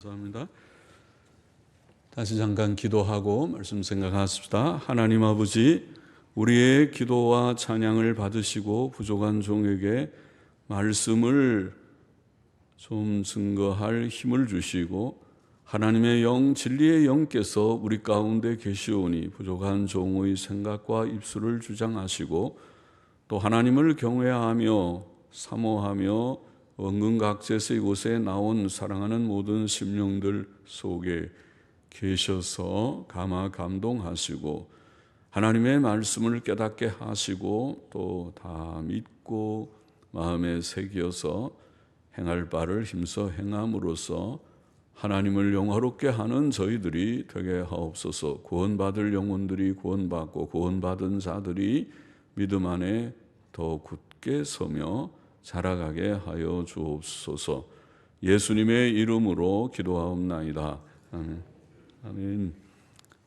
감사합니다. 다시 잠깐 기도하고 말씀 생각하십시다. 하나님 아버지, 우리의 기도와 찬양을 받으시고 부족한 종에게 말씀을 좀 증거할 힘을 주시고 하나님의 영, 진리의 영께서 우리 가운데 계시오니 부족한 종의 생각과 입술을 주장하시고 또 하나님을 경외하며 사모하며 원근각지에서 이곳에 나온 사랑하는 모든 심령들 속에 계셔서 감화 감동하시고 하나님의 말씀을 깨닫게 하시고 또 다 믿고 마음에 새겨서 행할 바를 힘써 행함으로써 하나님을 영화롭게 하는 저희들이 되게 하옵소서. 구원받을 영혼들이 구원받고 구원받은 자들이 믿음 안에 더 굳게 서며 자라가게 하여 주옵소서. 예수님의 이름으로 기도하옵나이다. 아멘. 아멘.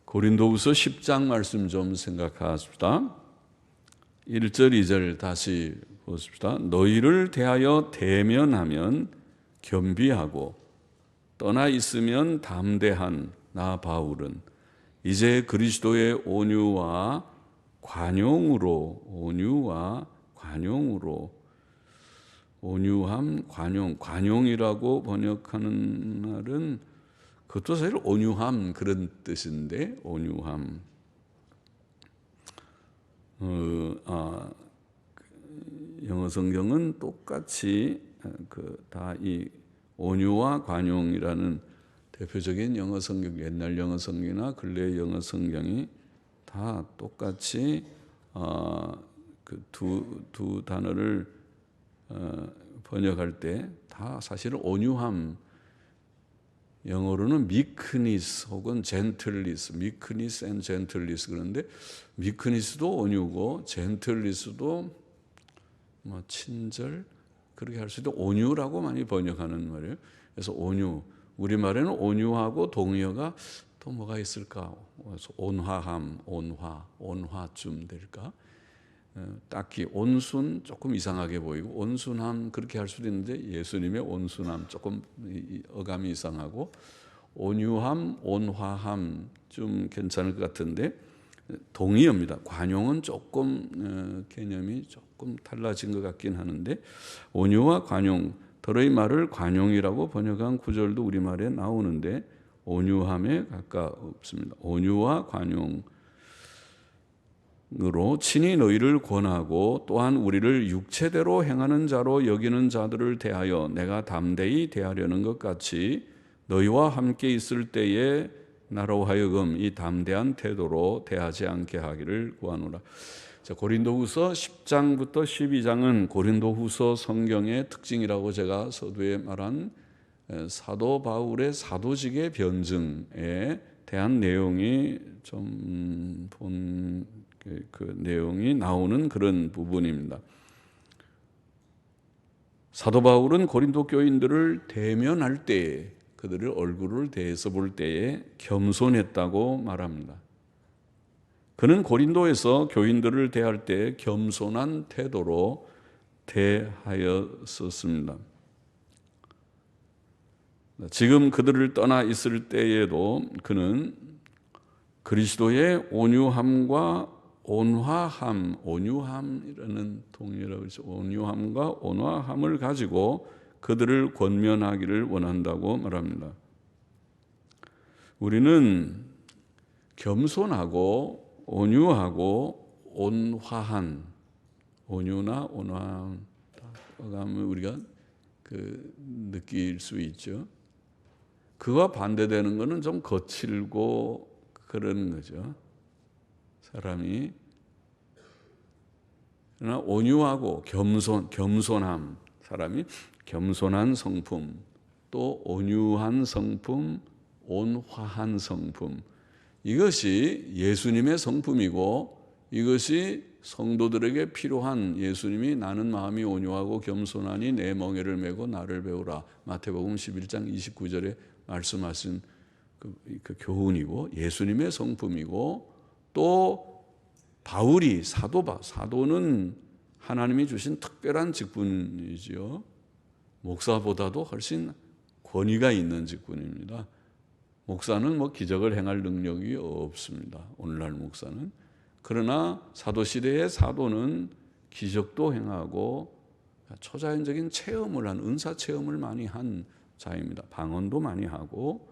고린도후서 10장 말씀 좀 생각하십시다. 1절 2절 다시 보십시다. 너희를 대하여 대면하면 겸비하고 떠나 있으면 담대한 나 바울은 이제 그리스도의 온유와 관용으로 온유함, 관용이라고 번역하는 말은 그것도 사실 온유함 그런 뜻인데 온유함. 영어 성경은 똑같이 다 이 온유와 관용이라는 대표적인 영어 성경, 옛날 영어 성경이나 근래 영어 성경이 다 똑같이 그 두 단어를 번역할 때 다 사실은 온유함, 영어로는 meekness 혹은 gentleness, meekness and gentleness 그런데 meekness도 온유고 gentleness도 뭐 친절 그렇게 할 수도 온유라고 많이 번역하는 말이에요. 그래서 온유, 우리말에는 온유하고 동의어가 또 뭐가 있을까? 그래서 온화함, 온화쯤 될까? 딱히 온순 조금 이상하게 보이고 온순함 그렇게 할 수도 있는데 예수님의 온순함 조금 어감이 이상하고 온유함, 온화함 좀 괜찮을 것 같은데 동의어입니다. 관용은 조금 개념이 조금 달라진 것 같긴 하는데 온유와 관용, 더러이 말을 관용이라고 번역한 구절도 우리말에 나오는데 온유함에 가깝습니다. 온유와 관용 으로 친히 너희를 권하고 또한 우리를 육체대로 행하는 자로 여기는 자들을 대하여 내가 담대히 대하려는 것 같이 너희와 함께 있을 때에 나로 하여금 이 담대한 태도로 대하지 않게 하기를 구하노라. 자, 고린도후서 10장부터 12장은 고린도후서 성경의 특징이라고 제가 서두에 말한 사도 바울의 사도직의 변증에 대한 내용이 좀 그 내용이 나오는 그런 부분입니다. 사도 바울은 고린도 교인들을 대면할 때에 그들을 얼굴을 대해서 볼 때에 겸손했다고 말합니다. 그는 고린도에서 교인들을 대할 때 겸손한 태도로 대하였었습니다. 지금 그들을 떠나 있을 때에도 그는 그리스도의 온유함과 온유함이라는 동의라고 해서 온유함과 온화함을 가지고 그들을 권면하기를 원한다고 말합니다. 우리는 겸손하고 온유하고 온화한 온유나 온화함을 우리가 느낄 수 있죠. 그와 반대되는 것은 좀 거칠고 그런 거죠. 사람이 그러나 온유하고 겸손함, 사람이 겸손한 성품, 또 온유한 성품, 온화한 성품, 이것이 예수님의 성품이고 이것이 성도들에게 필요한 예수님이 나는 마음이 온유하고 겸손하니 내 멍에를 메고 나를 배우라 마태복음 11장 29절에 말씀하신 그 교훈이고 예수님의 성품이고 또 바울이 사도는 하나님이 주신 특별한 직분이지요. 목사보다도 훨씬 권위가 있는 직분입니다. 목사는 뭐 기적을 행할 능력이 없습니다. 오늘날 목사는. 그러나 사도시대의 사도는 기적도 행하고 초자연적인 체험을 한, 은사 체험을 많이 한 자입니다. 방언도 많이 하고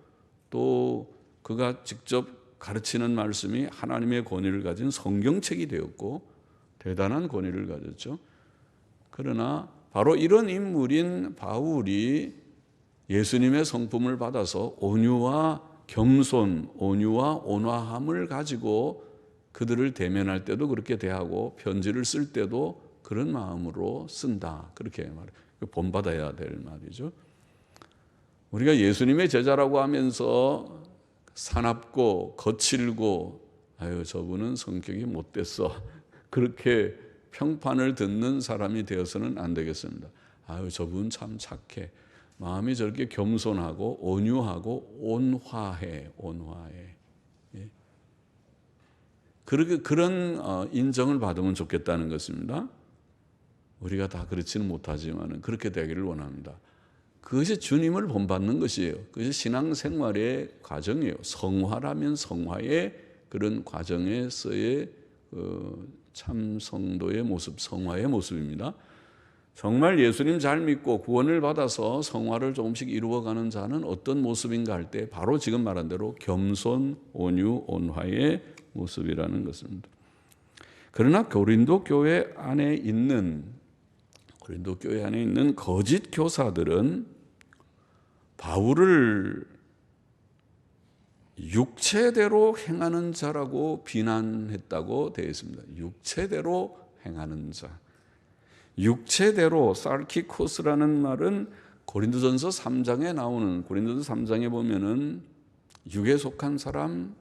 또 그가 직접 가르치는 말씀이 하나님의 권위를 가진 성경책이 되었고 대단한 권위를 가졌죠. 그러나 바로 이런 인물인 바울이 예수님의 성품을 받아서 온유와 겸손, 온유와 온화함을 가지고 그들을 대면할 때도 그렇게 대하고 편지를 쓸 때도 그런 마음으로 쓴다. 그렇게 말해요. 본받아야 될 말이죠. 우리가 예수님의 제자라고 하면서 사납고 거칠고 아유 저분은 성격이 못됐어. 그렇게 평판을 듣는 사람이 되어서는 안 되겠습니다. 아유 저분 참 착해. 마음이 저렇게 겸손하고 온유하고 온화해. 예. 그런 인정을 받으면 좋겠다는 것입니다. 우리가 다 그렇지는 못하지만 그렇게 되기를 원합니다. 그것이 주님을 본받는 것이에요. 그것이 신앙생활의 과정이에요. 성화라면 성화의 그런 과정에서의 참 성도의 모습, 성화의 모습입니다. 정말 예수님 잘 믿고 구원을 받아서 성화를 조금씩 이루어가는 자는 어떤 모습인가 할 때 바로 지금 말한 대로 겸손, 온유, 온화의 모습이라는 것입니다. 그러나 고린도 교회 안에 있는 거짓 교사들은 바울을 육체대로 행하는 자라고 비난했다고 되어 있습니다. 육체대로 행하는 자. 육체대로 살키코스라는 말은 고린도전서 3장에 나오는 고린도전서 3장에 보면은 육에 속한 사람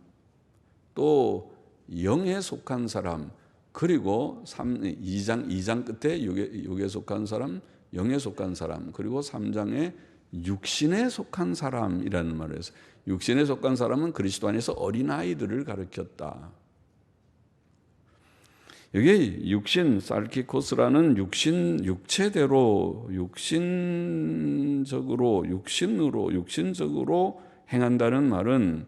또 영에 속한 사람 그리고 2장 끝에 육에 속한 사람 영에 속한 사람 그리고 3장에 육신에 속한 사람이라는 말을 해서 육신에 속한 사람은 그리스도 안에서 어린아이들을 가리켰다. 여기 육신, 살키코스라는 육체대로, 육신적으로 행한다는 말은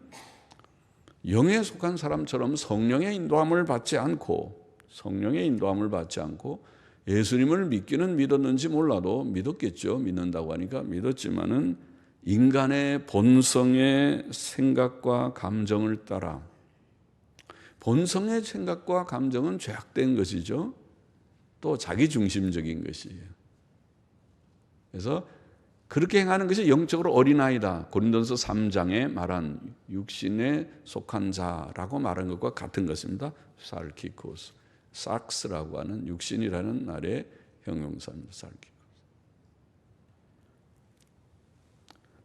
영에 속한 사람처럼 성령의 인도함을 받지 않고 예수님을 믿기는 믿었는지 몰라도 믿었겠죠. 믿는다고 하니까 믿었지만은 인간의 본성의 생각과 감정을 따라 본성의 생각과 감정은 죄악된 것이죠. 또 자기중심적인 것이에요. 그래서 그렇게 행하는 것이 영적으로 어린아이다. 고린도서 3장에 말한 육신에 속한 자라고 말한 것과 같은 것입니다. 살키코스, sak스라고 하는 육신이라는 말의 형용사입니다. 살키코스.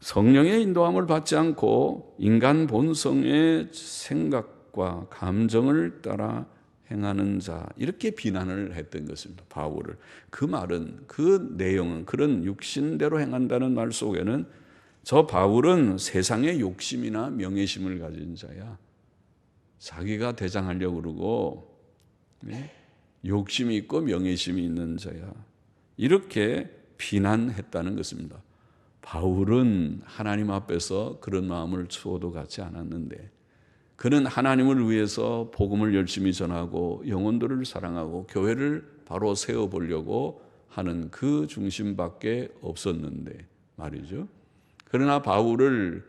성령의 인도함을 받지 않고 인간 본성의 생각과 감정을 따라 행하는 자 이렇게 비난을 했던 것입니다. 바울을. 그 말은 그 내용은 그런 육신대로 행한다는 말 속에는 저 바울은 세상의 욕심이나 명예심을 가진 자야. 자기가 대장하려고 그러고 욕심이 있고 명예심이 있는 자야. 이렇게 비난했다는 것입니다. 바울은 하나님 앞에서 그런 마음을 추워도 갖지 않았는데 그는 하나님을 위해서 복음을 열심히 전하고 영혼들을 사랑하고 교회를 바로 세워보려고 하는 그 중심밖에 없었는데 말이죠. 그러나 바울을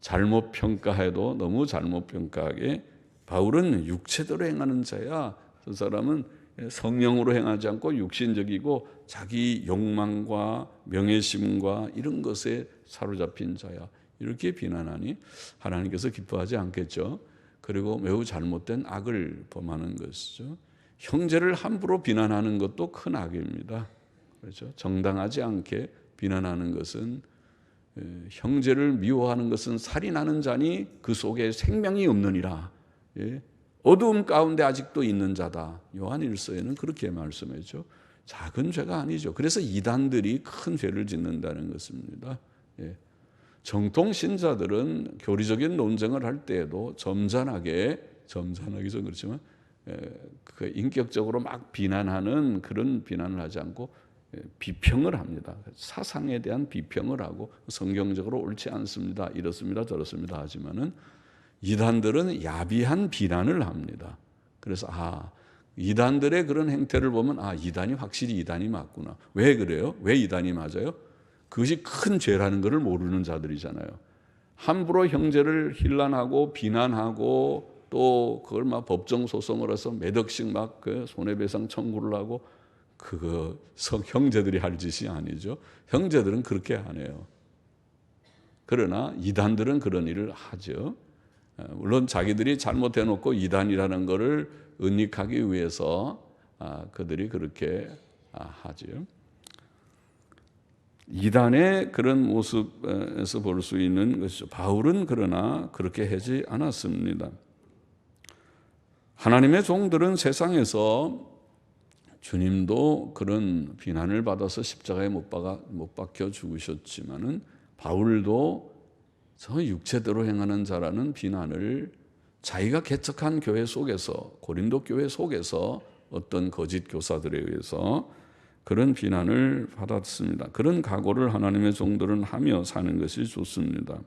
잘못 평가해도 너무 잘못 평가하게 바울은 육체대로 행하는 자야. 그 사람은 성령으로 행하지 않고 육신적이고 자기 욕망과 명예심과 이런 것에 사로잡힌 자야. 이렇게 비난하니 하나님께서 기뻐하지 않겠죠. 그리고 매우 잘못된 악을 범하는 것이죠. 형제를 함부로 비난하는 것도 큰 악입니다. 그렇죠? 정당하지 않게 비난하는 것은 형제를 미워하는 것은 살인하는 자니 그 속에 생명이 없느니라. 어두움 가운데 아직도 있는 자다. 요한일서에는 그렇게 말씀했죠. 작은 죄가 아니죠. 그래서 이단들이 큰 죄를 짓는다는 것입니다. 정통 신자들은 교리적인 논쟁을 할 때에도 점잖하게 좀 그렇지만 인격적으로 막 비난하는 그런 비난을 하지 않고 비평을 합니다. 사상에 대한 비평을 하고 성경적으로 옳지 않습니다. 이렇습니다. 저렇습니다. 하지만은 이단들은 야비한 비난을 합니다. 그래서 이단들의 그런 행태를 보면 이단이 확실히 이단이 맞구나. 왜 그래요? 왜 이단이 맞아요? 그것이 큰 죄라는 것을 모르는 자들이잖아요. 함부로 형제를 힐난하고 비난하고 또 그걸 막 법정 소송을 해서 몇 억씩 막 그 손해배상 청구를 하고 그거 형제들이 할 짓이 아니죠. 형제들은 그렇게 안 해요. 그러나 이단들은 그런 일을 하죠. 물론 자기들이 잘못해놓고 이단이라는 것을 은닉하기 위해서 그들이 그렇게 하죠. 이단의 그런 모습에서 볼 수 있는 것이죠. 바울은 그러나 그렇게 하지 않았습니다. 하나님의 종들은 세상에서 주님도 그런 비난을 받아서 십자가에 못 박혀 죽으셨지만은 바울도 저 육체대로 행하는 자라는 비난을 자기가 개척한 교회 속에서 고린도 교회 속에서 어떤 거짓 교사들에 의해서 그런 비난을 받았습니다. 그런 각오를 하나님의 종들은 하며 사는 것이 좋습니다.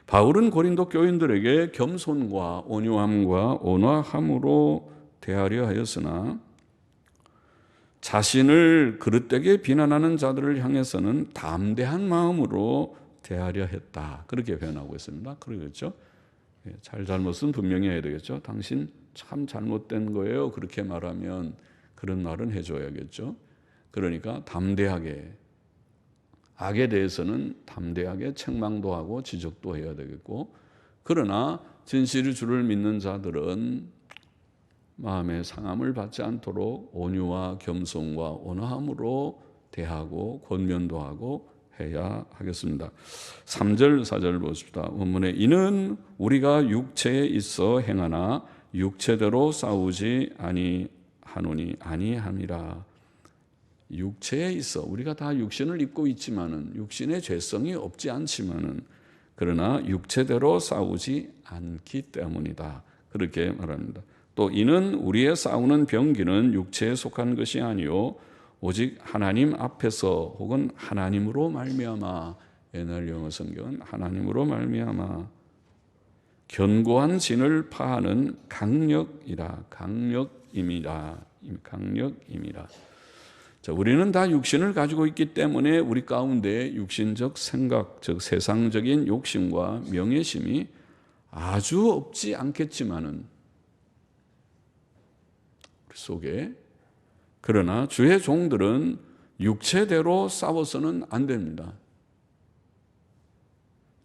바울은 고린도 교인들에게 겸손과 온유함과 온화함으로 대하려 하였으나 자신을 그릇되게 비난하는 자들을 향해서는 담대한 마음으로 대하려 했다. 그렇게 표현하고 있습니다. 그러겠죠? 잘못은 분명히 해야 되겠죠? 당신 참 잘못된 거예요. 그렇게 말하면 그런 말은 해줘야겠죠? 그러니까 담대하게, 악에 대해서는 담대하게 책망도 하고 지적도 해야 되겠고, 그러나 진실의 주를 믿는 자들은 마음의 상함을 받지 않도록 온유와 겸손과 온화함으로 대하고 권면도 하고 해야 하겠습니다. 3절 4절 보십시다. 원문에 이는 우리가 육체에 있어 행하나 육체대로 싸우지 아니하노니 아니함이라. 육체에 있어 우리가 다 육신을 입고 있지만은 육신의 죄성이 없지 않지만은 그러나 육체대로 싸우지 않기 때문이다. 그렇게 말합니다. 또 이는 우리의 싸우는 병기는 육체에 속한 것이 아니요 오직 하나님 앞에서 혹은 하나님으로 말미암아, 옛날 영어 성경은 하나님으로 말미암아 견고한 진을 파하는 강력임이라. 자, 우리는 다 육신을 가지고 있기 때문에 우리 가운데 육신적 생각, 즉 세상적인 욕심과 명예심이 아주 없지 않겠지만은 속에, 그러나 주의 종들은 육체대로 싸워서는 안 됩니다.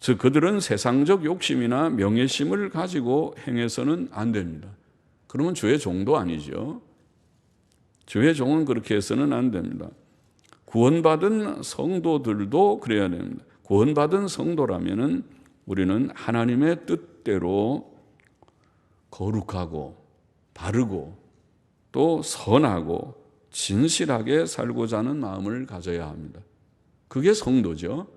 즉 그들은 세상적 욕심이나 명예심을 가지고 행해서는 안 됩니다. 그러면 주의 종도 아니죠. 주의 종은 그렇게 해서는 안 됩니다. 구원받은 성도들도 그래야 됩니다. 구원받은 성도라면은 우리는 하나님의 뜻대로 거룩하고 바르고 또 선하고 진실하게 살고자 하는 마음을 가져야 합니다. 그게 성도죠.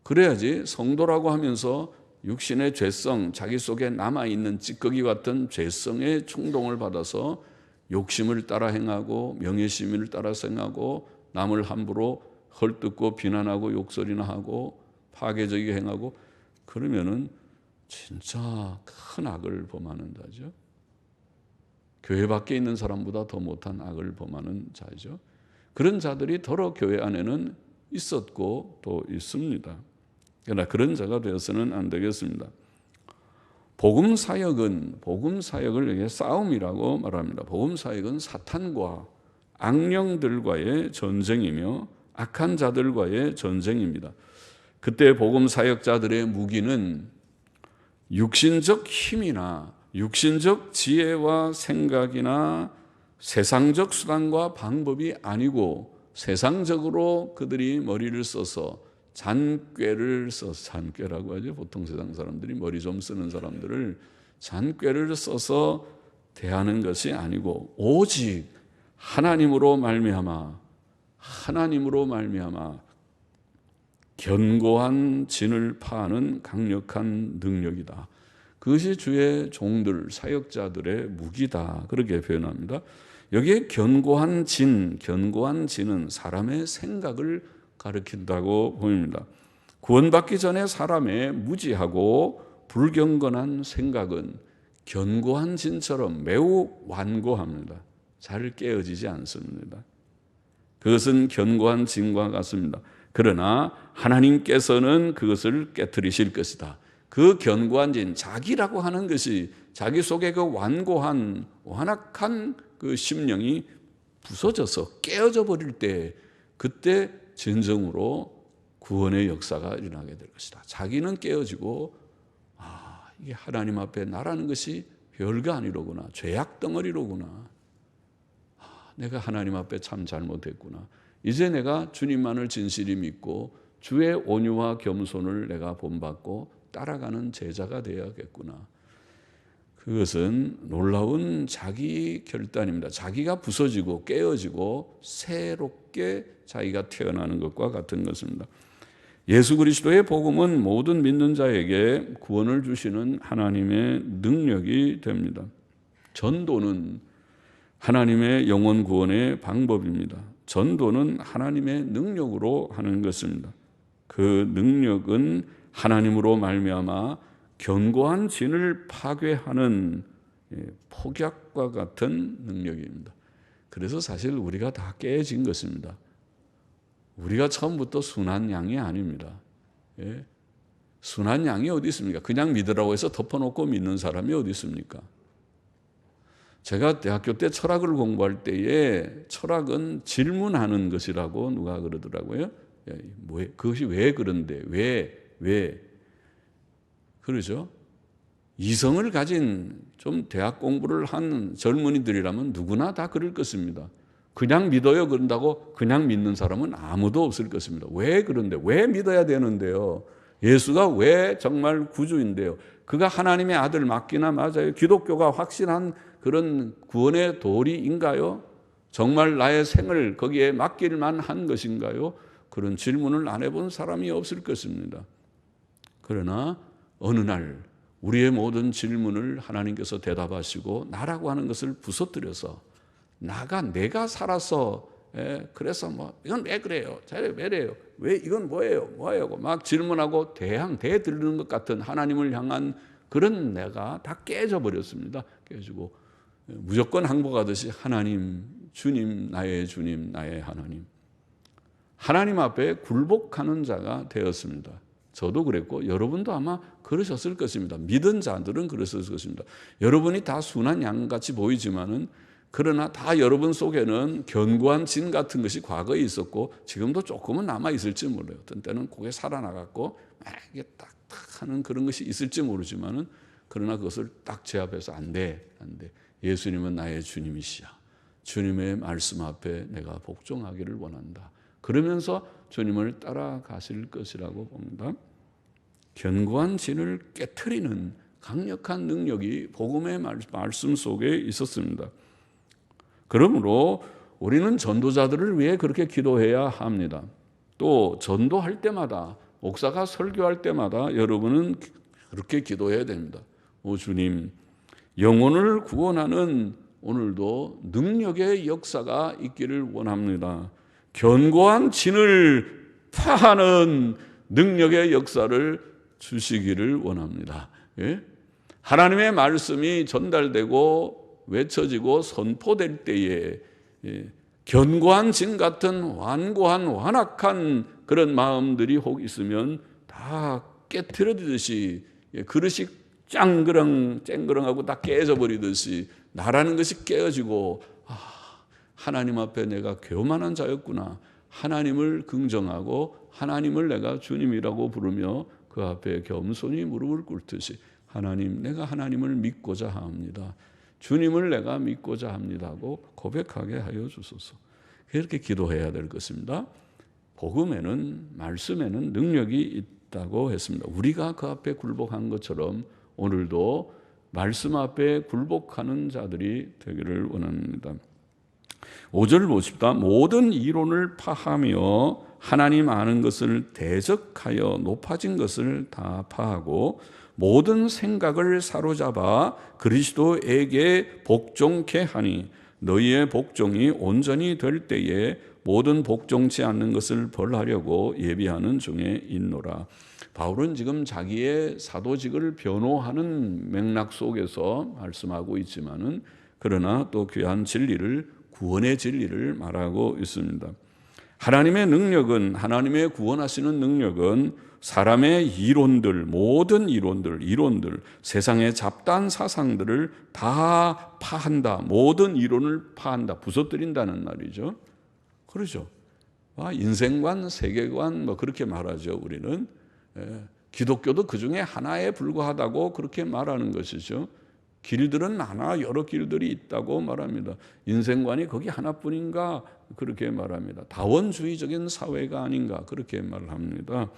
그래야지 성도라고 하면서 육신의 죄성, 자기 속에 남아있는 찌꺼기 같은 죄성의 충동을 받아서 욕심을 따라 행하고 명예심을 따라서 행하고 남을 함부로 헐뜯고 비난하고 욕설이나 하고 파괴적이게 행하고 그러면은 진짜 큰 악을 범하는 자죠. 교회 밖에 있는 사람보다 더 못한 악을 범하는 자죠. 그런 자들이 더러 교회 안에는 있었고 또 있습니다. 그러나 그런 자가 되어서는 안 되겠습니다. 복음 사역을 여기 싸움이라고 말합니다. 복음 사역은 사탄과 악령들과의 전쟁이며 악한 자들과의 전쟁입니다. 그때 복음 사역자들의 무기는 육신적 힘이나 육신적 지혜와 생각이나 세상적 수단과 방법이 아니고 세상적으로 그들이 머리를 써서 잔꾀라고 하죠. 보통 세상 사람들이 머리 좀 쓰는 사람들을 잔꾀를 써서 대하는 것이 아니고 오직 하나님으로 말미암아 견고한 진을 파하는 강력한 능력이다. 그것이 주의 종들, 사역자들의 무기다. 그렇게 표현합니다. 여기에 견고한 진은 사람의 생각을 가리킨다고 보입니다. 구원받기 전에 사람의 무지하고 불경건한 생각은 견고한 진처럼 매우 완고합니다. 잘 깨어지지 않습니다. 그것은 견고한 진과 같습니다. 그러나 하나님께서는 그것을 깨트리실 것이다. 그 견고한 진, 자기라고 하는 것이 자기 속에 그 완고한 완악한 그 심령이 부서져서 깨어져 버릴 때, 그때 진정으로 구원의 역사가 일어나게 될 것이다. 자기는 깨어지고 이게 하나님 앞에 나라는 것이 별거 아니로구나. 죄악 덩어리로구나. 내가 하나님 앞에 참 잘못했구나. 이제 내가 주님만을 진실히 믿고 주의 온유와 겸손을 내가 본받고 따라가는 제자가 되어야겠구나. 그것은 놀라운 자기 결단입니다. 자기가 부서지고 깨어지고 새롭게 자기가 태어나는 것과 같은 것입니다. 예수 그리스도의 복음은 모든 믿는 자에게 구원을 주시는 하나님의 능력이 됩니다. 전도는 하나님의 영혼 구원의 방법입니다. 전도는 하나님의 능력으로 하는 것입니다. 그 능력은 하나님으로 말미암아 견고한 진을 파괴하는 폭약과 같은 능력입니다. 그래서 사실 우리가 다 깨진 것입니다. 우리가 처음부터 순한 양이 아닙니다. 순한 양이 어디 있습니까? 그냥 믿으라고 해서 덮어놓고 믿는 사람이 어디 있습니까? 제가 대학교 때 철학을 공부할 때에 철학은 질문하는 것이라고 누가 그러더라고요. 그것이 왜 그런데? 왜? 그러죠? 이성을 가진 좀 대학 공부를 한 젊은이들이라면 누구나 다 그럴 것입니다. 그냥 믿어요 그런다고 그냥 믿는 사람은 아무도 없을 것입니다. 왜 그런데? 왜 믿어야 되는데요? 예수가 왜 정말 구주인데요? 그가 하나님의 아들 맞기나 맞아요? 기독교가 확신한 그런 구원의 도리인가요? 정말 나의 생을 거기에 맡길만 한 것인가요? 그런 질문을 안 해본 사람이 없을 것입니다. 그러나 어느 날 우리의 모든 질문을 하나님께서 대답하시고 나라고 하는 것을 부서뜨려서 내가 살아서 그래서 이건 왜 그래요? 왜 그래요? 왜 이건 뭐예요? 막 질문하고 대들는 것 같은 하나님을 향한 그런 내가 다 깨져 버렸습니다. 깨지고 무조건 항복하듯이 하나님, 주님, 나의 주님, 나의 하나님. 하나님 앞에 굴복하는 자가 되었습니다. 저도 그랬고 여러분도 아마 그러셨을 것입니다. 믿은 자들은 그러셨을 것입니다. 여러분이 다 순한 양같이 보이지만은 그러나 다 여러분 속에는 견고한 진 같은 것이 과거에 있었고 지금도 조금은 남아 있을지 몰라요. 어떤 때는 그게 살아나갔고 이게 딱딱 하는 그런 것이 있을지 모르지만은 그러나 그것을 딱 제압해서 안 돼. 예수님은 나의 주님이시야. 주님의 말씀 앞에 내가 복종하기를 원한다. 그러면서 주님을 따라가실 것이라고 봅니다. 견고한 진을 깨트리는 강력한 능력이 복음의 말씀 속에 있었습니다. 그러므로 우리는 전도자들을 위해 그렇게 기도해야 합니다. 또 전도할 때마다 목사가 설교할 때마다 여러분은 그렇게 기도해야 됩니다. 오 주님, 영혼을 구원하는 오늘도 능력의 역사가 있기를 원합니다. 견고한 진을 파하는 능력의 역사를 주시기를 원합니다. 하나님의 말씀이 전달되고 외쳐지고 선포될 때에 견고한 진 같은 완고한 완악한 그런 마음들이 혹 있으면 다 깨트려지듯이 그릇이 쨍그렁하고 다 깨져버리듯이 나라는 것이 깨어지고 하나님 앞에 내가 교만한 자였구나. 하나님을 긍정하고 하나님을 내가 주님이라고 부르며 그 앞에 겸손히 무릎을 꿇듯이 하나님, 내가 하나님을 믿고자 합니다. 주님을 내가 믿고자 합니다 하고 고백하게 하여 주소서. 그렇게 기도해야 될 것입니다. 복음에는, 말씀에는 능력이 있다고 했습니다. 우리가 그 앞에 굴복한 것처럼 오늘도 말씀 앞에 굴복하는 자들이 되기를 원합니다. 5절 보십시다. 모든 이론을 파하며 하나님 아는 것을 대적하여 높아진 것을 다 파하고 모든 생각을 사로잡아 그리스도에게 복종케 하니 너희의 복종이 온전히 될 때에 모든 복종치 않는 것을 벌하려고 예비하는 중에 있노라. 바울은 지금 자기의 사도직을 변호하는 맥락 속에서 말씀하고 있지만은 그러나 또 귀한 진리를, 구원의 진리를 말하고 있습니다. 하나님의 능력은, 하나님의 구원하시는 능력은 사람의 이론들, 모든 이론들, 세상의 잡다한 사상들을 다 파한다. 모든 이론을 파한다. 부서뜨린다는 말이죠. 그렇죠. 인생관, 세계관 뭐 그렇게 말하죠. 우리는 기독교도 그 중에 하나에 불과하다고 그렇게 말하는 것이죠. 길들은 많아, 여러 길들이 있다고 말합니다. 인생관이 거기 하나뿐인가 그렇게 말합니다. 다원주의적인 사회가 아닌가 그렇게 말합니다.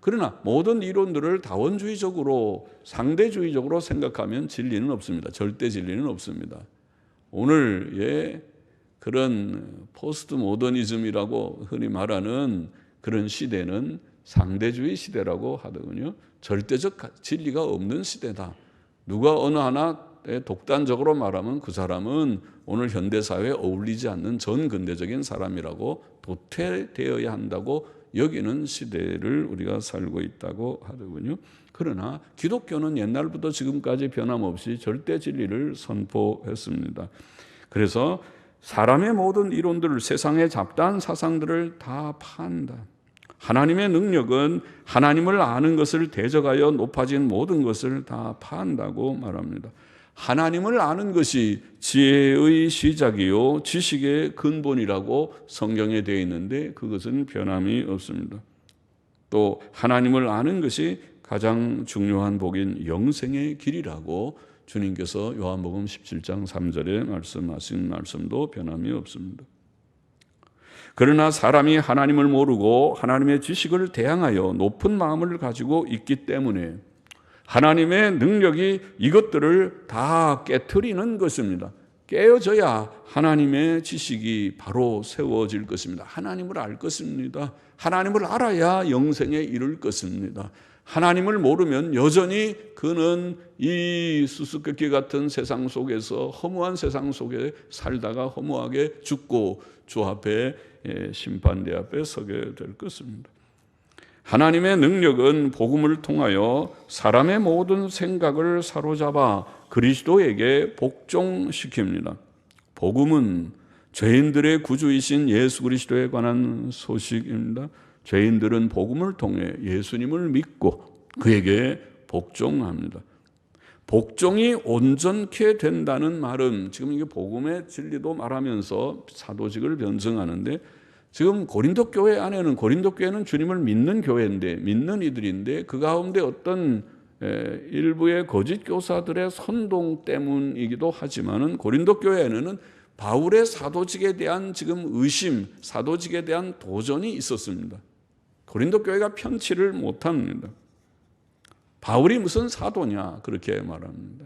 그러나 모든 이론들을 다원주의적으로, 상대주의적으로 생각하면 진리는 없습니다. 절대 진리는 없습니다. 오늘의 그런 포스트 모더니즘이라고 흔히 말하는 그런 시대는 상대주의 시대라고 하더군요. 절대적 진리가 없는 시대다. 누가 어느 하나에 독단적으로 말하면 그 사람은 오늘 현대사회에 어울리지 않는 전근대적인 사람이라고 도태되어야 한다고 여기는 시대를 우리가 살고 있다고 하더군요. 그러나 기독교는 옛날부터 지금까지 변함없이 절대 진리를 선포했습니다. 그래서 사람의 모든 이론들을, 세상의 잡다한 사상들을 다 파한다. 하나님의 능력은 하나님을 아는 것을 대적하여 높아진 모든 것을 다 파한다고 말합니다. 하나님을 아는 것이 지혜의 시작이요 지식의 근본이라고 성경에 되어 있는데 그것은 변함이 없습니다. 또 하나님을 아는 것이 가장 중요한 복인 영생의 길이라고 주님께서 요한복음 17장 3절에 말씀하신 말씀도 변함이 없습니다. 그러나 사람이 하나님을 모르고 하나님의 지식을 대항하여 높은 마음을 가지고 있기 때문에 하나님의 능력이 이것들을 다 깨트리는 것입니다. 깨어져야 하나님의 지식이 바로 세워질 것입니다. 하나님을 알 것입니다. 하나님을 알아야 영생에 이를 것입니다. 하나님을 모르면 여전히 그는 이 수수께끼 같은 세상 속에서, 허무한 세상 속에 살다가 허무하게 죽고 주 앞에, 심판대 앞에 서게 될 것입니다. 하나님의 능력은 복음을 통하여 사람의 모든 생각을 사로잡아 그리스도에게 복종시킵니다. 복음은 죄인들의 구주이신 예수 그리스도에 관한 소식입니다. 죄인들은 복음을 통해 예수님을 믿고 그에게 복종합니다. 복종이 온전케 된다는 말은, 지금 이게 복음의 진리도 말하면서 사도직을 변증하는데, 지금 고린도 교회 안에는, 고린도 교회는 주님을 믿는 교회인데, 믿는 이들인데, 그 가운데 어떤 일부의 거짓 교사들의 선동 때문이기도 하지만은 고린도 교회에는 바울의 사도직에 대한 지금 의심, 사도직에 대한 도전이 있었습니다. 고린도 교회가 편치를 못합니다. 바울이 무슨 사도냐 그렇게 말합니다.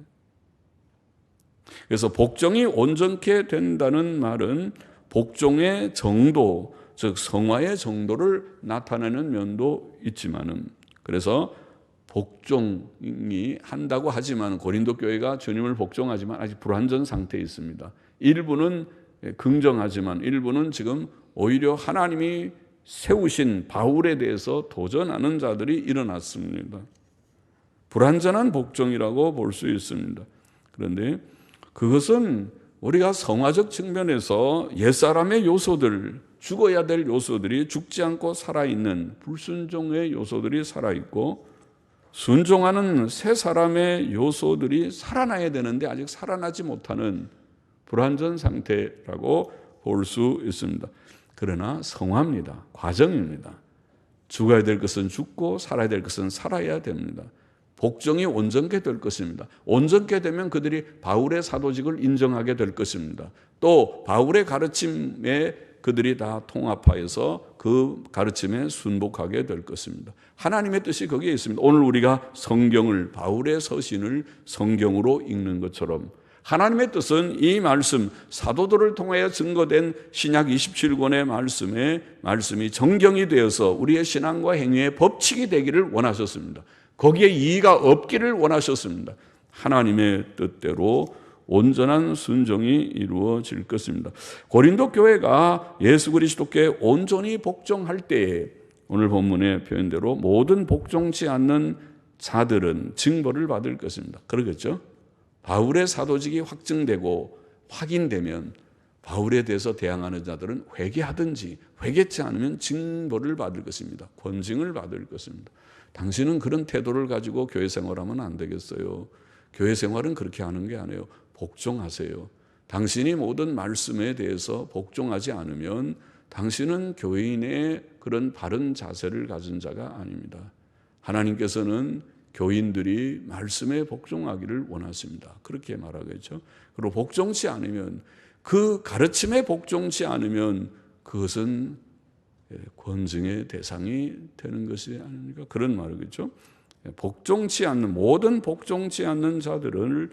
그래서 복종이 온전케 된다는 말은 복종의 정도, 즉 성화의 정도를 나타내는 면도 있지만은, 그래서 복종이 한다고 하지만 고린도 교회가 주님을 복종하지만 아직 불완전 상태에 있습니다. 일부는 긍정하지만 일부는 지금 오히려 하나님이 세우신 바울에 대해서 도전하는 자들이 일어났습니다. 불완전한 복종이라고 볼 수 있습니다. 그런데 그것은 우리가 성화적 측면에서 옛사람의 요소들, 죽어야 될 요소들이 죽지 않고 살아있는 불순종의 요소들이 살아있고, 순종하는 새 사람의 요소들이 살아나야 되는데 아직 살아나지 못하는 불완전 상태라고 볼 수 있습니다. 그러나 성화입니다. 과정입니다. 죽어야 될 것은 죽고 살아야 될 것은 살아야 됩니다. 복종이 온전케 될 것입니다. 온전케 되면 그들이 바울의 사도직을 인정하게 될 것입니다. 또 바울의 가르침에 그들이 다 통합하여서 그 가르침에 순복하게 될 것입니다. 하나님의 뜻이 거기에 있습니다. 오늘 우리가 성경을, 바울의 서신을 성경으로 읽는 것처럼 하나님의 뜻은 이 말씀, 사도들을 통하여 증거된 신약 27권의 말씀이 정경이 되어서 우리의 신앙과 행위의 법칙이 되기를 원하셨습니다. 거기에 이의가 없기를 원하셨습니다. 하나님의 뜻대로 온전한 순종이 이루어질 것입니다. 고린도 교회가 예수 그리스도께 온전히 복종할 때에 오늘 본문의 표현대로 모든 복종치 않는 자들은 징벌을 받을 것입니다. 그러겠죠? 바울의 사도직이 확증되고 확인되면 바울에 대해서 대항하는 자들은 회개하든지 회개치 않으면 징벌을 받을 것입니다. 권징을 받을 것입니다. 당신은 그런 태도를 가지고 교회 생활하면 안 되겠어요. 교회 생활은 그렇게 하는 게 아니에요. 복종하세요. 당신이 모든 말씀에 대해서 복종하지 않으면 당신은 교인의 그런 바른 자세를 가진 자가 아닙니다. 하나님께서는 교인들이 말씀에 복종하기를 원하십니다. 그렇게 말하겠죠. 그리고 복종치 않으면, 그 가르침에 복종치 않으면 그것은 권징의 대상이 되는 것이 아닙니까? 그런 말이겠죠. 복종치 않는, 모든 복종치 않는 자들을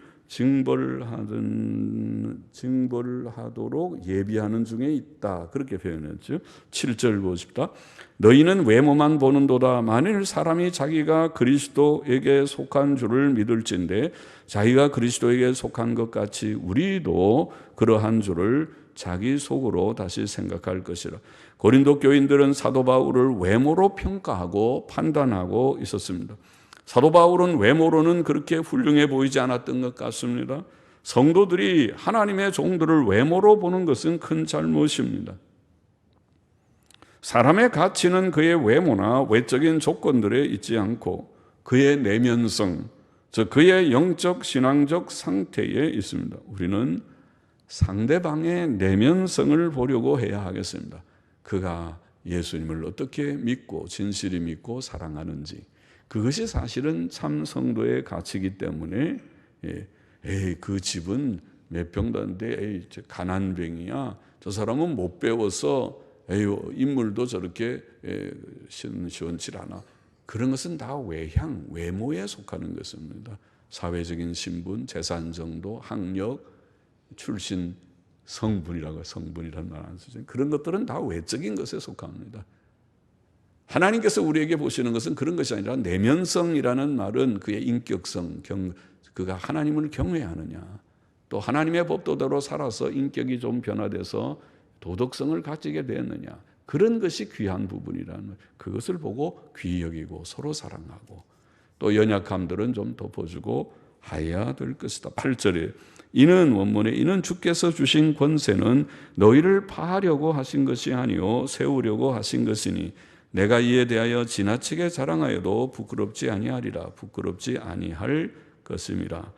징벌하도록 예비하는 중에 있다. 그렇게 표현했죠. 7절 보십시다. 너희는 외모만 보는도다. 만일 사람이 자기가 그리스도에게 속한 줄을 믿을진데 자기가 그리스도에게 속한 것 같이 우리도 그러한 줄을 자기 속으로 다시 생각할 것이라. 고린도 교인들은 사도 바울을 외모로 평가하고 판단하고 있었습니다. 사도 바울은 외모로는 그렇게 훌륭해 보이지 않았던 것 같습니다. 성도들이 하나님의 종들을 외모로 보는 것은 큰 잘못입니다. 사람의 가치는 그의 외모나 외적인 조건들에 있지 않고 그의 내면성, 즉 그의 영적 신앙적 상태에 있습니다. 우리는 상대방의 내면성을 보려고 해야 하겠습니다. 그가 예수님을 어떻게 믿고 진실히 믿고 사랑하는지, 그것이 사실은 참 성도의 가치이기 때문에 그 집은 몇 평단데 가난뱅이야, 저 사람은 못 배워서 인물도 저렇게 시원치 않아, 그런 것은 다 외향, 외모에 속하는 것입니다. 사회적인 신분, 재산 정도, 학력, 출신, 성분이라는 말 안 쓰죠. 그런 것들은 다 외적인 것에 속합니다. 하나님께서 우리에게 보시는 것은 그런 것이 아니라 내면성이라는 말은 그의 인격성, 그가 하나님을 경외하느냐, 또 하나님의 법도대로 살아서 인격이 좀 변화돼서 도덕성을 가지게 되었느냐, 그런 것이 귀한 부분이라는 거예요. 그것을 보고 귀히 여기고 서로 사랑하고 또 연약함들은 좀 덮어주고 하여야 될 것이다. 8절에 이는 주께서 주신 권세는 너희를 파하려고 하신 것이 아니요 세우려고 하신 것이니 내가 이에 대하여 지나치게 자랑하여도 부끄럽지 아니하리라. 부끄럽지 아니할 것임이라.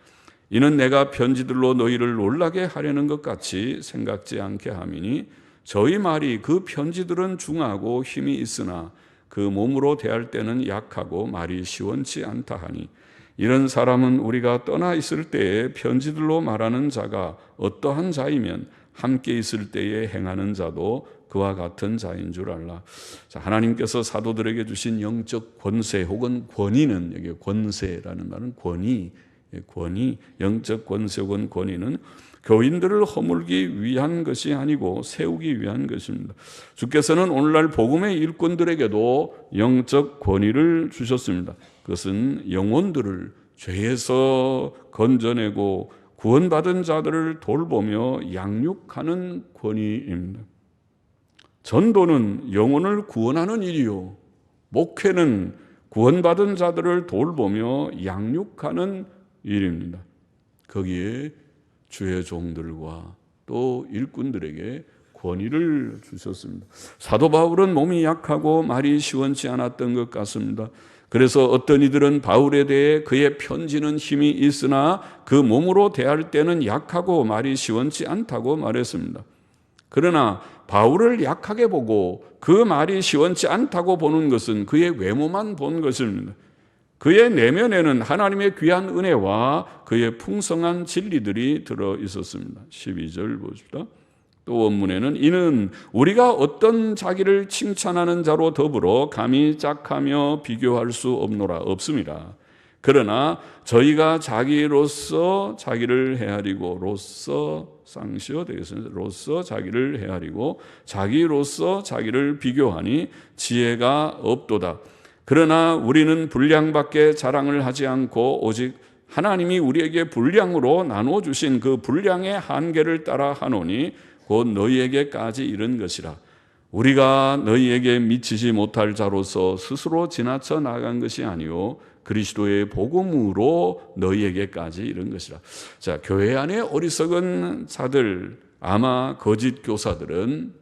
이는 내가 편지들로 너희를 놀라게 하려는 것 같이 생각지 않게 함이니 저희 말이 그 편지들은 중하고 힘이 있으나 그 몸으로 대할 때는 약하고 말이 시원치 않다 하니 이런 사람은 우리가 떠나 있을 때에 편지들로 말하는 자가 어떠한 자이면 함께 있을 때에 행하는 자도 그와 같은 자인 줄 알라. 자, 하나님께서 사도들에게 주신 영적 권세 혹은 권위는, 여기 권세라는 말은 권위, 영적 권세 혹은 권위는 교인들을 허물기 위한 것이 아니고 세우기 위한 것입니다. 주께서는 오늘날 복음의 일꾼들에게도 영적 권위를 주셨습니다. 그것은 영혼들을 죄에서 건져내고 구원받은 자들을 돌보며 양육하는 권위입니다. 전도는 영혼을 구원하는 일이요, 목회는 구원받은 자들을 돌보며 양육하는 일입니다. 거기에 주의 종들과 또 일꾼들에게 권위를 주셨습니다. 사도 바울은 몸이 약하고 말이 시원치 않았던 것 같습니다. 그래서 어떤 이들은 바울에 대해 그의 편지는 힘이 있으나 그 몸으로 대할 때는 약하고 말이 시원치 않다고 말했습니다. 그러나 바울을 약하게 보고 그 말이 시원치 않다고 보는 것은 그의 외모만 본 것입니다. 그의 내면에는 하나님의 귀한 은혜와 그의 풍성한 진리들이 들어 있었습니다. 12절 보십시다. 또 원문에는 이는 우리가 어떤 자기를 칭찬하는 자로 더불어 감히 짝하며 비교할 수 없습니다. 그러나 저희가 자기로서 자기를 헤아리고 쌍시어 되겠습니다. 로서 자기를 헤아리고 자기로서 자기를 비교하니 지혜가 없도다. 그러나 우리는 분량밖에 자랑을 하지 않고 오직 하나님이 우리에게 분량으로 나누어 주신 그 분량의 한계를 따라 하노니 곧 너희에게까지 이른 것이라. 우리가 너희에게 미치지 못할 자로서 스스로 지나쳐 나간 것이 아니요 그리스도의 복음으로 너희에게까지 이른 것이라. 자, 교회 안에 어리석은 자들, 아마 거짓 교사들은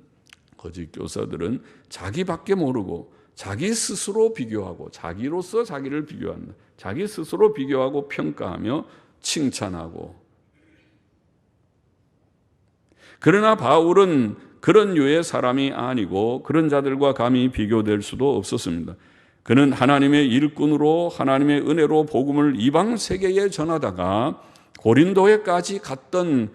자기밖에 모르고 자기 스스로 비교하고 자기로서 자기를 비교한다. 자기 스스로 비교하고 평가하며 칭찬하고. 그러나 바울은 그런 류의 사람이 아니고 그런 자들과 감히 비교될 수도 없었습니다. 그는 하나님의 일꾼으로 하나님의 은혜로 복음을 이방 세계에 전하다가 고린도에까지 갔던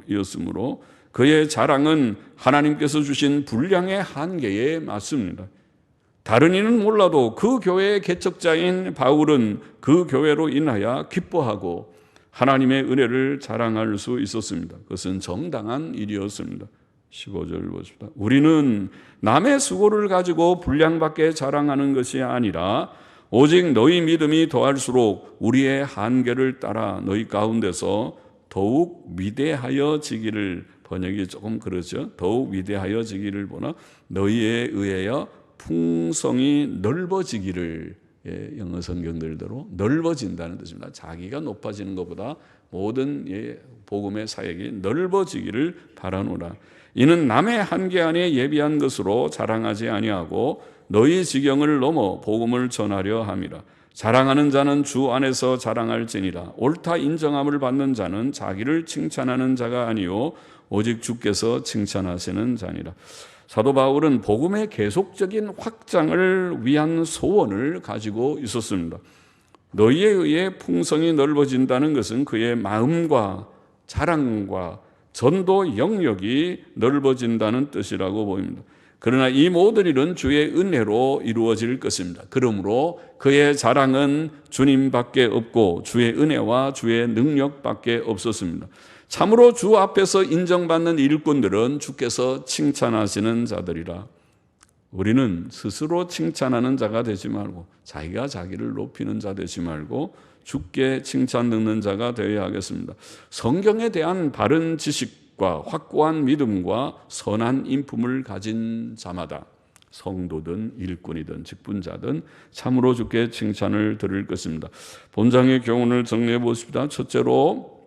자이었으므로 그의 자랑은 하나님께서 주신 분량의 한계에 맞습니다. 다른 이는 몰라도 그 교회의 개척자인 바울은 그 교회로 인하여 기뻐하고 하나님의 은혜를 자랑할 수 있었습니다. 그것은 정당한 일이었습니다. 15절 보십시다. 우리는 남의 수고를 가지고 분량밖에 자랑하는 것이 아니라 오직 너희 믿음이 더할수록 우리의 한계를 따라 너희 가운데서 더욱 위대하여지기를, 번역이 조금 그렇죠. 더욱 위대하여지기를 보나 너희에 의하여 풍성이 넓어지기를, 영어 성경들대로 넓어진다는 뜻입니다. 자기가 높아지는 것보다 모든 복음의 사역이 넓어지기를 바라노라. 이는 남의 한계 안에 예비한 것으로 자랑하지 아니하고 너희 지경을 넘어 복음을 전하려 함이라. 자랑하는 자는 주 안에서 자랑할지니라. 옳다 인정함을 받는 자는 자기를 칭찬하는 자가 아니요 오직 주께서 칭찬하시는 자니라. 사도 바울은 복음의 계속적인 확장을 위한 소원을 가지고 있었습니다. 너희에 의해 풍성이 넓어진다는 것은 그의 마음과 자랑과 전도 영역이 넓어진다는 뜻이라고 보입니다. 그러나 이 모든 일은 주의 은혜로 이루어질 것입니다. 그러므로 그의 자랑은 주님밖에 없고 주의 은혜와 주의 능력밖에 없었습니다. 참으로 주 앞에서 인정받는 일꾼들은 주께서 칭찬하시는 자들이라. 우리는 스스로 칭찬하는 자가 되지 말고 자기가 자기를 높이는 자 되지 말고 주께 칭찬 듣는 자가 되어야 하겠습니다. 성경에 대한 바른 지식과 확고한 믿음과 선한 인품을 가진 자마다 성도든 일꾼이든 직분자든 참으로 주께 칭찬을 드릴 것입니다. 본장의 교훈을 정리해 보십시다. 첫째로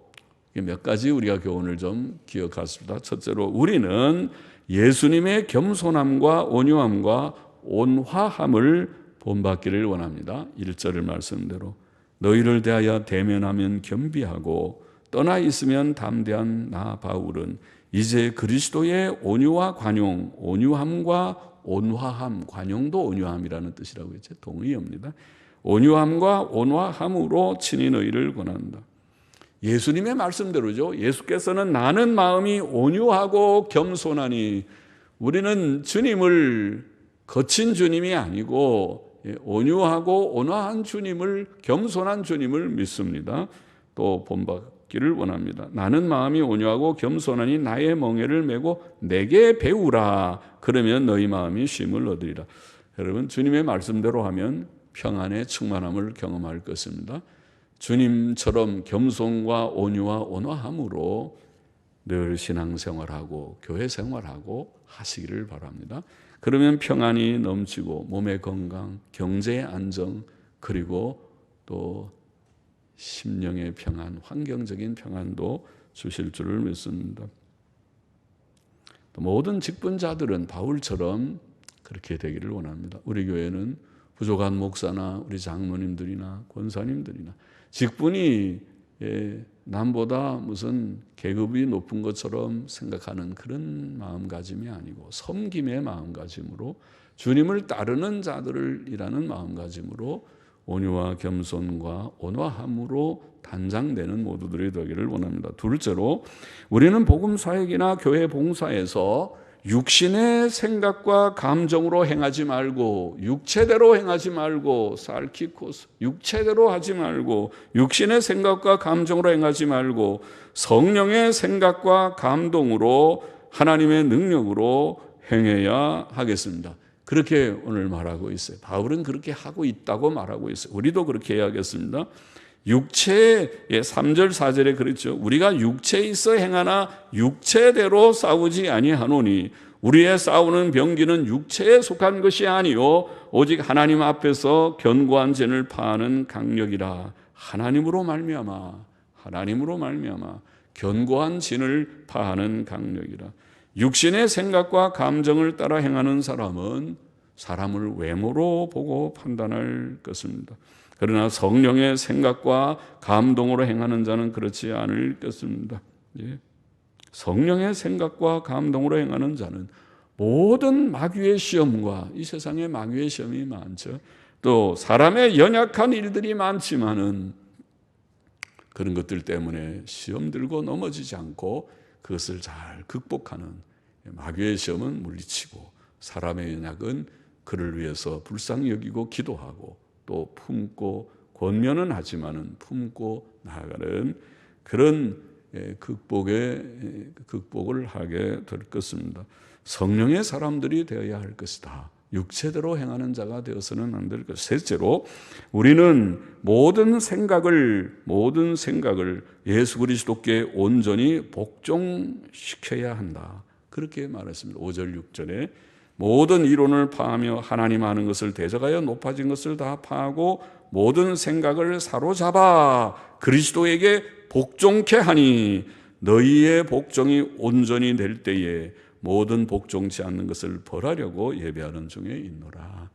몇 가지 우리가 교훈을 좀 기억하십시다. 첫째로 우리는 예수님의 겸손함과 온유함과 온화함을 본받기를 원합니다. 1절의 말씀대로 너희를 대하여 대면하면 겸비하고 떠나 있으면 담대한 나 바울은 이제 그리스도의 온유와 관용, 온유함과 온화함, 관용도 온유함이라는 뜻이라고 했죠. 동의어입니다. 온유함과 온화함으로 친히 너희를 권한다. 예수님의 말씀대로죠. 예수께서는 나는 마음이 온유하고 겸손하니, 우리는 주님을 거친 주님이 아니고 온유하고 온화한 주님을, 겸손한 주님을 믿습니다. 또 본받기를 원합니다. 나는 마음이 온유하고 겸손하니 나의 멍에를 메고 내게 배우라. 그러면 너희 마음이 쉼을 얻으리라. 여러분, 주님의 말씀대로 하면 평안의 충만함을 경험할 것입니다. 주님처럼 겸손과 온유와 온화함으로 늘 신앙생활하고 교회 생활하고 하시기를 바랍니다. 그러면 평안이 넘치고 몸의 건강, 경제의 안정, 그리고 또 심령의 평안, 환경적인 평안도 주실 줄을 믿습니다. 또 모든 직분자들은 바울처럼 그렇게 되기를 원합니다. 우리 교회는 부족한 목사나 우리 장로님들이나 권사님들이나 직분이 남보다 무슨 계급이 높은 것처럼 생각하는 그런 마음가짐이 아니고 섬김의 마음가짐으로 주님을 따르는 자들이라는 마음가짐으로 온유와 겸손과 온화함으로 단장되는 모두들이 되기를 원합니다. 둘째로 우리는 복음 사역이나 교회 봉사에서 육신의 생각과 감정으로 행하지 말고, 육체대로 행하지 말고, 살키코스, 육체대로 하지 말고, 육신의 생각과 감정으로 행하지 말고 성령의 생각과 감동으로 하나님의 능력으로 행해야 하겠습니다. 그렇게 오늘 말하고 있어요. 바울은 그렇게 하고 있다고 말하고 있어요. 우리도 그렇게 해야겠습니다. 육체의 3절 4절에 그랬죠. 우리가 육체에 있어 행하나 육체대로 싸우지 아니하노니 우리의 싸우는 병기는 육체에 속한 것이 아니요 오직 하나님 앞에서 견고한 진을 파하는 강력이라. 하나님으로 말미암아 견고한 진을 파하는 강력이라. 육신의 생각과 감정을 따라 행하는 사람은 사람을 외모로 보고 판단할 것입니다. 그러나 성령의 생각과 감동으로 행하는 자는 그렇지 않을 것입니다. 성령의 생각과 감동으로 행하는 자는 모든 마귀의 시험과 이 세상에 마귀의 시험이 많죠. 또 사람의 연약한 일들이 많지만은 그런 것들 때문에 시험 들고 넘어지지 않고 그것을 잘 극복하는 마귀의 시험은 물리치고 사람의 연약은 그를 위해서 불쌍히 여기고 기도하고 또 품고 권면은 하지만은 품고 나아가는 그런 극복을 하게 될 것입니다. 성령의 사람들이 되어야 할 것이다. 육체대로 행하는 자가 되어서는 안 될 것. 셋째로 우리는 모든 생각을 예수 그리스도께 온전히 복종시켜야 한다. 그렇게 말했습니다. 5절 6절에 모든 이론을 파하며 하나님 아는 것을 대적하여 높아진 것을 다 파하고 모든 생각을 사로잡아 그리스도에게 복종케 하니 너희의 복종이 온전히 될 때에 모든 복종치 않는 것을 벌하려고 예배하는 중에 있노라.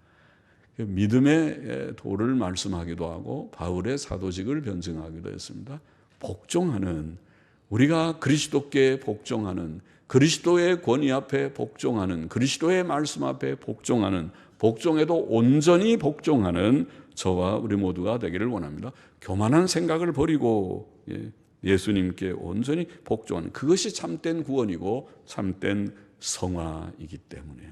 믿음의 도를 말씀하기도 하고 바울의 사도직을 변증하기도 했습니다. 복종하는, 우리가 그리스도께 복종하는, 그리스도의 권위 앞에 복종하는, 그리스도의 말씀 앞에 복종하는, 복종에도 온전히 복종하는 저와 우리 모두가 되기를 원합니다. 교만한 생각을 버리고 예수님께 온전히 복종하는, 그것이 참된 구원이고 참된 성화이기 때문에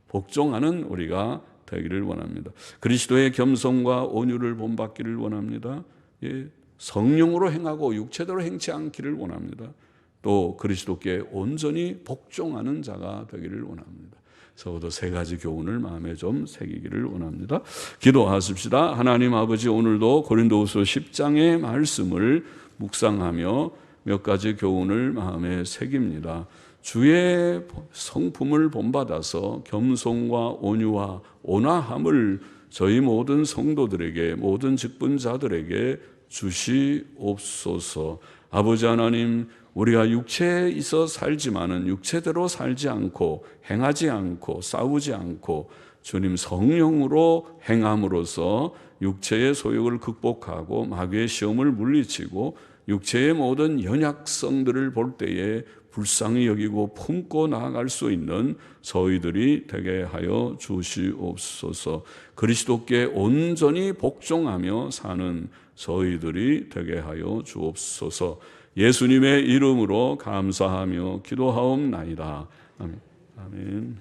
복종하는 우리가 되기를 원합니다. 그리스도의 겸손과 온유를 본받기를 원합니다. 성령으로 행하고 육체대로 행치 않기를 원합니다. 또 그리스도께 온전히 복종하는 자가 되기를 원합니다. 적어도 세 가지 교훈을 마음에 좀 새기기를 원합니다. 기도하십시다. 하나님 아버지, 오늘도 고린도후서 10장의 말씀을 묵상하며 몇 가지 교훈을 마음에 새깁니다. 주의 성품을 본받아서 겸손과 온유와 온화함을 저희 모든 성도들에게, 모든 직분자들에게 주시옵소서. 아버지 하나님, 우리가 육체에 있어 살지만은 육체대로 살지 않고 행하지 않고 싸우지 않고 주님 성령으로 행함으로써 육체의 소욕을 극복하고 마귀의 시험을 물리치고 육체의 모든 연약성들을 볼 때에 불쌍히 여기고 품고 나아갈 수 있는 저희들이 되게 하여 주시옵소서. 그리스도께 온전히 복종하며 사는 저희들이 되게 하여 주옵소서. 예수님의 이름으로 감사하며 기도하옵나이다. 아멘. 아멘.